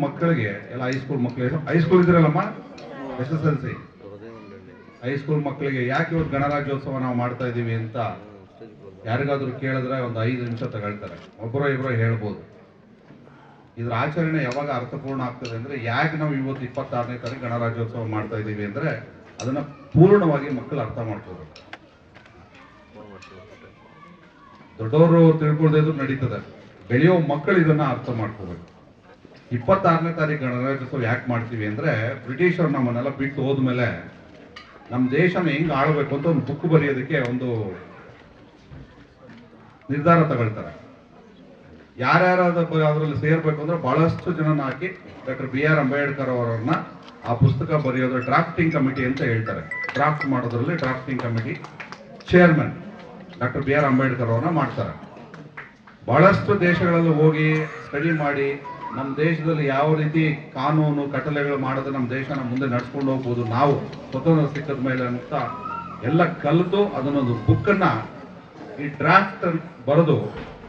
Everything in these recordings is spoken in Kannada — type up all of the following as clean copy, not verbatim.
ಮಕ್ಕಳಿಗೆ ಎಲ್ಲ ಹೈಸ್ಕೂಲ್ ಮಕ್ಕಳಿಗೆ ಹೈಸ್ಕೂಲ್ ಇದ್ರಲ್ಲಮ್ಮ SSLC ಹೈಸ್ಕೂಲ್ ಮಕ್ಕಳಿಗೆ ಯಾಕೆ ಇವತ್ತು ಗಣರಾಜ್ಯೋತ್ಸವ ನಾವು ಮಾಡ್ತಾ ಇದ್ದೀವಿ ಅಂತ ಯಾರಿಗಾದ್ರೂ ಕೇಳಿದ್ರೆ ಒಂದು 5 ನಿಮಿಷ ತಗೊಳ್ತಾರೆ, ಒಬ್ಬರೋ ಇಬ್ಬರೋ ಹೇಳ್ಬೋದು. ಇದ್ರ ಆಚರಣೆ ಯಾವಾಗ ಅರ್ಥಪೂರ್ಣ ಆಗ್ತದೆ ಅಂದ್ರೆ ಯಾಕೆ ನಾವು ಇವತ್ತು 26ನೇ ತಾರೀಕು ಗಣರಾಜ್ಯೋತ್ಸವ ಮಾಡ್ತಾ ಇದ್ದೀವಿ ಅಂದ್ರೆ ಅದನ್ನ ಪೂರ್ಣವಾಗಿ ಮಕ್ಕಳು ಅರ್ಥ ಮಾಡ್ಕೋಬೇಕು. ದೊಡ್ಡವರು ತಿಳ್ಕೊಳ್ದಿದ್ರು ನಡೀತದೆ, ಬೆಳೆಯೋ ಮಕ್ಕಳು ಇದನ್ನ ಅರ್ಥ ಮಾಡ್ಕೋಬೇಕು. 26ನೇ ತಾರೀಕು ಗಣರಾಜ್ಯೋತ್ಸವ ಯಾಕೆ ಮಾಡ್ತೀವಿ ಅಂದ್ರೆ ಬ್ರಿಟಿಷರು ನಮ್ಮನ್ನೆಲ್ಲ ಬಿಟ್ಟು ಹೋದ್ಮೇಲೆ ನಮ್ಮ ದೇಶನ ಹೆಂಗ್ ಆಳ್ಬೇಕು ಅಂತ ಒಂದು ಬುಕ್ ಬರೆಯೋದಕ್ಕೆ ಒಂದು ನಿರ್ಧಾರ ತಗೊಳ್ತಾರೆ. ಯಾರ್ಯಾರು ಅದರಲ್ಲಿ ಸೇರ್ಬೇಕು ಅಂದ್ರೆ ಬಹಳಷ್ಟು ಜನನ ಹಾಕಿ ಡಾಕ್ಟರ್ BR ಅಂಬೇಡ್ಕರ್ ಅವರನ್ನ ಆ ಪುಸ್ತಕ ಬರೆಯೋದ್ರ ಡ್ರಾಫ್ಟಿಂಗ್ ಕಮಿಟಿ ಅಂತ ಹೇಳ್ತಾರೆ. ಡ್ರಾಫ್ಟ್ ಮಾಡೋದ್ರಲ್ಲಿ drafting committee chairman doctor BR Ambedkar ಅವ್ರನ್ನ ಮಾಡ್ತಾರೆ. ಬಹಳಷ್ಟು ದೇಶಗಳಲ್ಲಿ ಹೋಗಿ ಸ್ಟಡಿ ಮಾಡಿ ನಮ್ಮ ದೇಶದಲ್ಲಿ ಯಾವ ರೀತಿ ಕಾನೂನು ಕಟ್ಟಳೆಗಳು ಮಾಡಿದ್ರೆ ನಮ್ಮ ದೇಶನ ಮುಂದೆ ನಡ್ಸ್ಕೊಂಡು ಹೋಗ್ಬೋದು ನಾವು ಸ್ವತಂತ್ರ ಸಿಕ್ಕದ ಮೇಲೆ ಅಂತ ಎಲ್ಲ ಕಲಿತು ಅದನ್ನೊಂದು ಬುಕ್ಕನ್ನ ಈ ಡ್ರಾಫ್ಟ್ ಬರೆದು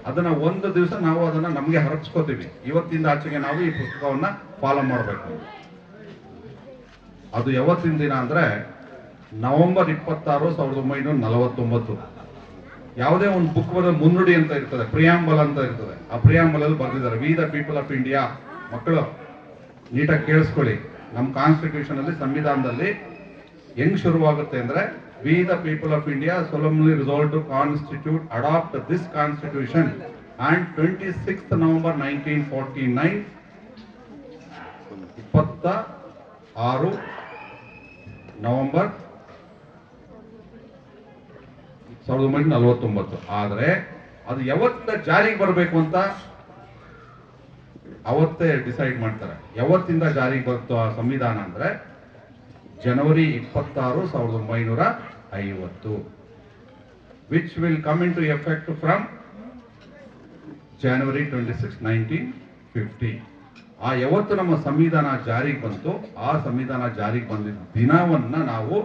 ಅದನ್ನ ಒಂದು ದಿವಸ ನಾವು ಅದನ್ನ ನಮಗೆ ಹರಪಿಸ್ಕೋತೀವಿ. ಇವತ್ತಿಂದ ಆಚೆಗೆ ನಾವು ಈ ಪುಸ್ತಕವನ್ನ ಫಾಲೋ ಮಾಡಬೇಕು. ಅದು ಯಾವತ್ತಿನ ದಿನ ಅಂದ್ರೆ ನವೆಂಬರ್ 26, 1949. ಯಾವುದೇ ಒಂದು ಬುಕ್ ಬರೋ ಮುನ್ನುಡಿ ಅಂತ ಇರ್ತದೆ, ಪ್ರಿಯಾಂಬಲ್ ಅಂತ ಇರ್ತದೆ. ಆ ಪ್ರಿಯಾಂಬಲ್ ಅಲ್ಲಿ ಬರೆದಿದ್ದಾರೆ we the people of India. ಮಕ್ಕಳು ನೀಟಾಗಿ ಕೇಳಿಸ್ಕೊಳ್ಳಿ, ನಮ್ಮ ಕಾನ್ಸ್ಟಿಟ್ಯೂಷನ್ ಅಲ್ಲಿ ಸಂವಿಧಾನದಲ್ಲಿ ಹೆಂಗ್ ಶುರುವಾಗುತ್ತೆ ಅಂದ್ರೆ we the people of India solemnly resolve to constitute adopt this constitution and 26th November 1949 26 November 1949. ಆದ್ರೆ ಅದು ಯಾವತ್ತಿಂದ ಜಾರಿಗೆ ಬರಬೇಕು ಅಂತ ಅವತ್ತೇ ಡಿಸೈಡ್ ಮಾಡ್ತಾರೆ. ಯಾವತ್ತಿಂದ ಜಾರಿಗೆ ಬರುತ್ತೋ ಆ ಸಂವಿಧಾನ ಅಂದ್ರೆ ಜನವರಿ 26, 1950, which will come into effect from January 26, 1950. ಆ ಯಾವತ್ತು ನಮ್ಮ ಸಂವಿಧಾನ ಜಾರಿಗೆ ಬಂತು ಆ ಸಂವಿಧಾನ ಜಾರಿಗೆ ಬಂದಿದ್ದ ದಿನವನ್ನ ನಾವು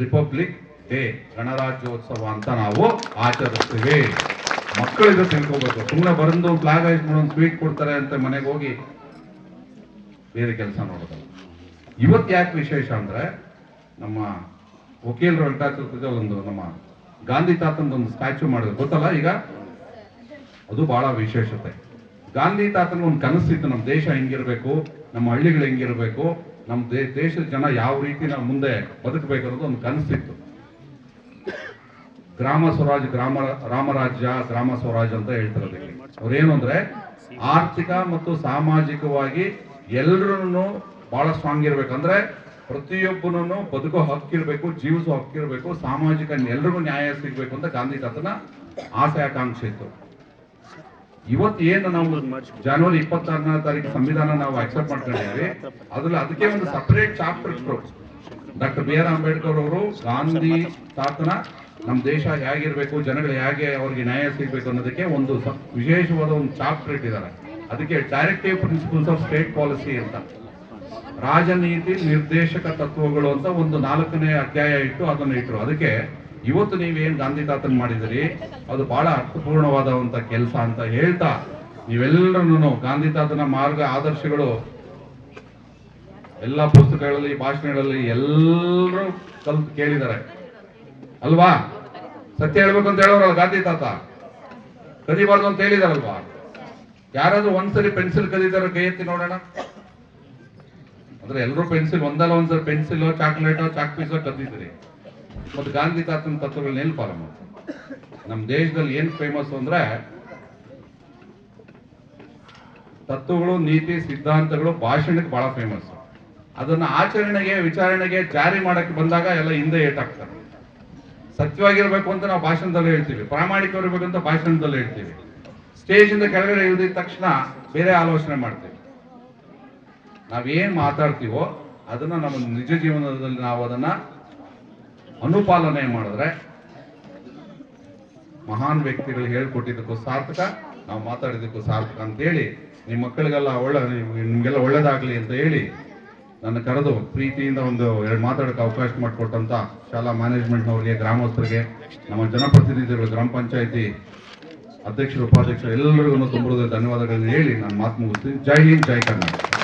ರಿಪಬ್ಲಿಕ್ ಡೇ, ಗಣರಾಜ್ಯೋತ್ಸವ ಅಂತ ನಾವು ಆಚರಿಸ್ತೀವಿ. ಮಕ್ಕಳು ಇದು ತಿಳ್ಕೋಬೇಕು. ಸುಮ್ಮನೆ ಬರೆದು ಫ್ಲಾಗ್ ಹಾಯಿಸ್ಕೊಂಡು ಒಂದು ಸ್ವೀಟ್ ಕೊಡ್ತಾರೆ ಅಂತ ಮನೆಗೆ ಹೋಗಿ ಬೇರೆ ಕೆಲಸ ನೋಡೋದಲ್ಲ. ಇವತ್ತು ಯಾಕೆ ವಿಶೇಷ ಅಂದ್ರೆ ನಮ್ಮ ವಕೀಲರು ವೆಂಕಟಾಚಲಪತಿ ಒಂದು ನಮ್ಮ ಗಾಂಧಿ ತಾತಂದು ಒಂದು ಸ್ಟ್ಯಾಚ್ಯೂ ಮಾಡಿದ್ರು, ಗೊತ್ತಲ್ಲ ಈಗ? ಅದು ಬಹಳ ವಿಶೇಷತೆ. ಗಾಂಧಿ ತಾತನ ಒಂದು ಕನಸಿತ್ತು, ನಮ್ಮ ದೇಶ ಹೆಂಗಿರ್ಬೇಕು, ನಮ್ಮ ಹಳ್ಳಿಗಳು ಹೆಂಗಿರ್ಬೇಕು, ನಮ್ಮ ದೇಶದ ಜನ ಯಾವ ರೀತಿ ನಾವು ಮುಂದೆ ಬದುಕಬೇಕು ಅನ್ನೋದು ಒಂದು ಕನಸಿತ್ತು. ಗ್ರಾಮ ಸ್ವರಾಜ್, ರಾಮರಾಜ್ಯ, ಗ್ರಾಮ ಸ್ವರಾಜ್ ಅಂತ ಹೇಳ್ತಾರೆ. ಅವ್ರೇನು ಅಂದ್ರೆ ಆರ್ಥಿಕ ಮತ್ತು ಸಾಮಾಜಿಕವಾಗಿ ಎಲ್ಲರೂ ಬಹಳ ಸ್ಟ್ರಾಂಗ್ ಇರ್ಬೇಕು. ಅಂದ್ರೆ ಪ್ರತಿಯೊಬ್ಬನೂ ಬದುಕೋ ಹಕ್ಕಿರ್ಬೇಕು, ಜೀವಿಸೋ ಹಕ್ಕಿರ್ಬೇಕು, ಸಾಮಾಜಿಕ ಎಲ್ರಿಗೂ ನ್ಯಾಯ ಸಿಗ್ಬೇಕು ಅಂತ ಗಾಂಧಿ ತಾತನ ಆಸೆ ಆಕಾಂಕ್ಷೆ ಇತ್ತು. ಇವತ್ತು ಏನು ನಾವು ಜನವರಿ 26ನೇ ತಾರೀಕು ಸಂವಿಧಾನ ನಾವು ಅಕ್ಸೆಪ್ಟ್ ಮಾಡ್ಕೊಂಡಿದ್ದೀವಿ, ಅದ್ರಲ್ಲಿ ಅದಕ್ಕೆ ಒಂದು ಸಪರೇಟ್ ಚಾಪ್ಟರ್ ಇತ್ತು. ಡಾಕ್ಟರ್ BR ಅಂಬೇಡ್ಕರ್ ಅವರು ಗಾಂಧಿ ತಾತನ ನಮ್ಮ ದೇಶ ಹೇಗಿರ್ಬೇಕು, ಜನಗಳು ಹೇಗೆ ಅವ್ರಿಗೆ ನ್ಯಾಯ ಸಿಗ್ಬೇಕು ಅನ್ನೋದಕ್ಕೆ ಒಂದು ವಿಶೇಷವಾದ ಒಂದು ಚಾಪ್ಟರ್ ಇಟ್ಟಿದ್ದಾರೆ. ಅದಕ್ಕೆ directive principles of state policy ಅಂತ, ರಾಜನೀತಿ ನಿರ್ದೇಶಕ ತತ್ವಗಳು ಅಂತ ಒಂದು 4ನೇ ಅಧ್ಯಾಯ ಇಟ್ಟು ಅದನ್ನು ಇಟ್ಟರು. ಅದಕ್ಕೆ ಇವತ್ತು ನೀವೇನ್ ಗಾಂಧಿ ತಾತನ್ ಮಾಡಿದಿರಿ ಅದು ಬಹಳ ಅರ್ಥಪೂರ್ಣವಾದಂತ ಕೆಲಸ ಅಂತ ಹೇಳ್ತಾ ನೀವೆಲ್ಲರೂ ಗಾಂಧಿ ತಾತನ ಮಾರ್ಗ ಆದರ್ಶಗಳು ಎಲ್ಲ ಪುಸ್ತಕಗಳಲ್ಲಿ, ಭಾಷಣಗಳಲ್ಲಿ ಎಲ್ಲರೂ ಕಲ್ತು ಕೇಳಿದ್ದಾರೆ ಅಲ್ವಾ? ಸತ್ಯ ಹೇಳ್ಬೇಕು ಅಂತ ಹೇಳೋರಲ್ಲ ಗಾಂಧಿ ತಾತ, ಕದಿಬಾರ್ದು ಅಂತ ಹೇಳಿದಾರಲ್ವಾ? ಯಾರಾದ್ರೂ ಒಂದ್ಸರಿ ಪೆನ್ಸಿಲ್ ಕದಿದಾರ ಕೈ ಎತ್ತಿ ನೋಡೋಣ. ಅಂದ್ರೆ ಎಲ್ಲರೂ ಪೆನ್ಸಿಲ್ ಒಂದಲ್ಲ ಒಂದ್ಸರಿ ಪೆನ್ಸಿಲ್, ಚಾಕ್ಲೇಟೋ, ಚಾಕ್ ಪೀಸೋ ಕದ್ದಿದ್ರಿ. ಮತ್ತೆ ಗಾಂಧಿ ತಾತನ ತತ್ವಗಳನ್ನ ಏನ್ ಫಾಲೋ ಮಾಡ್ತಾರೆ? ನಮ್ಮ ದೇಶದಲ್ಲಿ ಏನ್ ಫೇಮಸ್ ಅಂದ್ರೆ ತತ್ವಗಳು, ನೀತಿ, ಸಿದ್ಧಾಂತಗಳು, ಭಾಷಣಕ್ಕೆ ಬಹಳ ಫೇಮಸ್. ಅದನ್ನ ಆಚರಣೆಗೆ, ವಿಚಾರಣೆಗೆ, ಜಾರಿ ಮಾಡಕ್ಕೆ ಬಂದಾಗ ಎಲ್ಲ ಹಿಂದೆ ಏಟಾಗ್ತಾರೆ. ಸತ್ಯವಾಗಿರ್ಬೇಕು ಅಂತ ನಾವು ಭಾಷಣದಲ್ಲಿ ಹೇಳ್ತೀವಿ, ಪ್ರಾಮಾಣಿಕವಿರ್ಬೇಕು ಅಂತ ಭಾಷಣದಲ್ಲಿ ಹೇಳ್ತೀವಿ. ಸ್ಟೇಜ್ ಇಂದ ಕೆಳಗಡೆ ಇಳಿದ ತಕ್ಷಣ ಬೇರೆ ಆಲೋಚನೆ ಮಾಡ್ತೀವಿ. ನಾವೇನ್ ಮಾತಾಡ್ತೀವೋ ಅದನ್ನ ನಮ್ಮ ನಿಜ ಜೀವನದಲ್ಲಿ ನಾವು ಅದನ್ನ ಅನುಪಾಲನೆ ಮಾಡಿದ್ರೆ ಮಹಾನ್ ವ್ಯಕ್ತಿಗಳು ಹೇಳ್ಕೊಟ್ಟಿದ್ದಕ್ಕೂ ಸಾರ್ಥಕ, ನಾವು ಮಾತಾಡಿದ್ದಕ್ಕೂ ಸಾರ್ಥಕ ಅಂತೇಳಿ ನಿಮ್ಮ ಮಕ್ಕಳಿಗೆಲ್ಲ ನಿಮ್ಗೆಲ್ಲ ಒಳ್ಳೇದಾಗ್ಲಿ ಅಂತ ಹೇಳಿ ನನ್ನ ಕರೆದು ಪ್ರೀತಿಯಿಂದ ಒಂದು 2 ಮಾತಾಡೋಕೆ ಅವಕಾಶ ಮಾಡಿಕೊಟ್ಟಂತ ಶಾಲಾ ಮ್ಯಾನೇಜ್ಮೆಂಟ್ನವ್ರಿಗೆ, ಗ್ರಾಮಸ್ಥರಿಗೆ, ನಮ್ಮ ಜನಪ್ರತಿನಿಧಿಗಳು, ಗ್ರಾಮ ಪಂಚಾಯತಿ ಅಧ್ಯಕ್ಷರು ಉಪಾಧ್ಯಕ್ಷರು ಎಲ್ಲರಿಗೂ ತುಂಬ ಧನ್ಯವಾದಗಳನ್ನು ಹೇಳಿ ನಾನು ಮಾತು ಮುಗಿಸ್ತೀನಿ. ಜೈ ಹಿಂದ್, ಜೈ ಕರ್ನಾಟಕ.